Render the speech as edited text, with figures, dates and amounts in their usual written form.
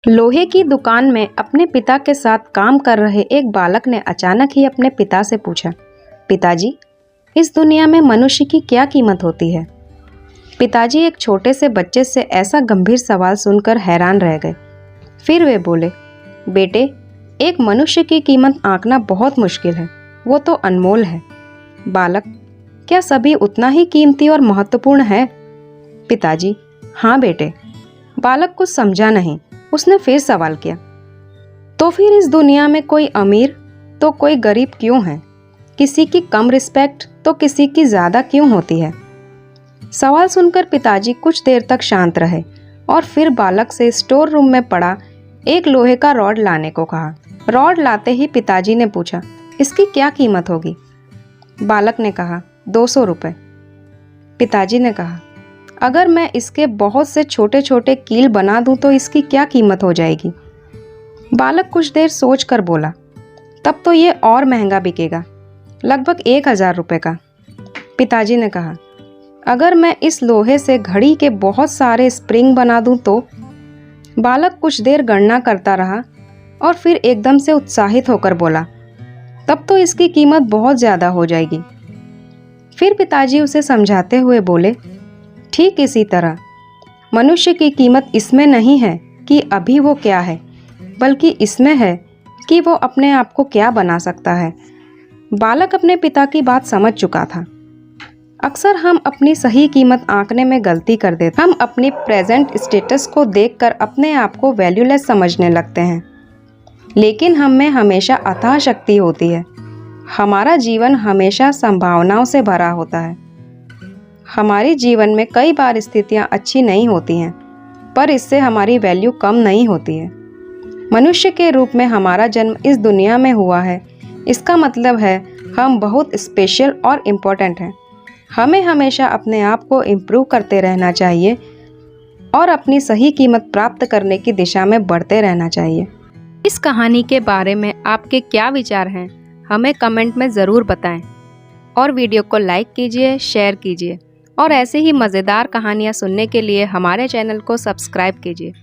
लोहे की दुकान में अपने पिता के साथ काम कर रहे एक बालक ने अचानक ही अपने पिता से पूछा, पिताजी, इस दुनिया में मनुष्य की क्या कीमत होती है? पिताजी एक छोटे से बच्चे से ऐसा गंभीर सवाल सुनकर हैरान रह गए। फिर वे बोले, बेटे, एक मनुष्य की कीमत आंकना बहुत मुश्किल है, वो तो अनमोल है। बालक, क्या सभी उतना ही कीमती और महत्वपूर्ण है? पिताजी, हाँ बेटे। बालक कुछ समझा नहीं। उसने फिर सवाल किया, तो फिर इस दुनिया में कोई अमीर तो कोई गरीब क्यों है? किसी की कम रिस्पेक्ट तो किसी की ज़्यादा क्यों होती है? सवाल सुनकर पिताजी कुछ देर तक शांत रहे और फिर बालक से स्टोर रूम में पड़ा एक लोहे का रॉड लाने को कहा। रॉड लाते ही पिताजी ने पूछा, इसकी क्या कीमत होगी? बालक ने कहा, 200 रुपये। पिताजी ने कहा, अगर मैं इसके बहुत से छोटे छोटे कील बना दूं तो इसकी क्या कीमत हो जाएगी? बालक कुछ देर सोच कर बोला, तब तो ये और महंगा बिकेगा, लगभग 1000 रुपये का। पिताजी ने कहा, अगर मैं इस लोहे से घड़ी के बहुत सारे स्प्रिंग बना दूं तो? बालक कुछ देर गणना करता रहा और फिर एकदम से उत्साहित होकर बोला, तब तो इसकी कीमत बहुत ज़्यादा हो जाएगी। फिर पिताजी उसे समझाते हुए बोले, ठीक इसी तरह मनुष्य की कीमत इसमें नहीं है कि अभी वो क्या है, बल्कि इसमें है कि वो अपने आप को क्या बना सकता है। बालक अपने पिता की बात समझ चुका था। अक्सर हम अपनी सही कीमत आंकने में गलती कर देते हैं। हम अपनी प्रेजेंट स्टेटस को देखकर अपने आप को वैल्यूलेस समझने लगते हैं, लेकिन हम में हमेशा अथाह शक्ति होती है। हमारा जीवन हमेशा संभावनाओं से भरा होता है। हमारे जीवन में कई बार स्थितियां अच्छी नहीं होती हैं, पर इससे हमारी वैल्यू कम नहीं होती है। मनुष्य के रूप में हमारा जन्म इस दुनिया में हुआ है, इसका मतलब है हम बहुत स्पेशल और इम्पोर्टेंट हैं। हमें हमेशा अपने आप को इम्प्रूव करते रहना चाहिए और अपनी सही कीमत प्राप्त करने की दिशा में बढ़ते रहना चाहिए। इस कहानी के बारे में आपके क्या विचार हैं, हमें कमेंट में ज़रूर बताएं और वीडियो को लाइक कीजिए, शेयर कीजिए और ऐसे ही मज़ेदार कहानियाँ सुनने के लिए हमारे चैनल को सब्सक्राइब कीजिए।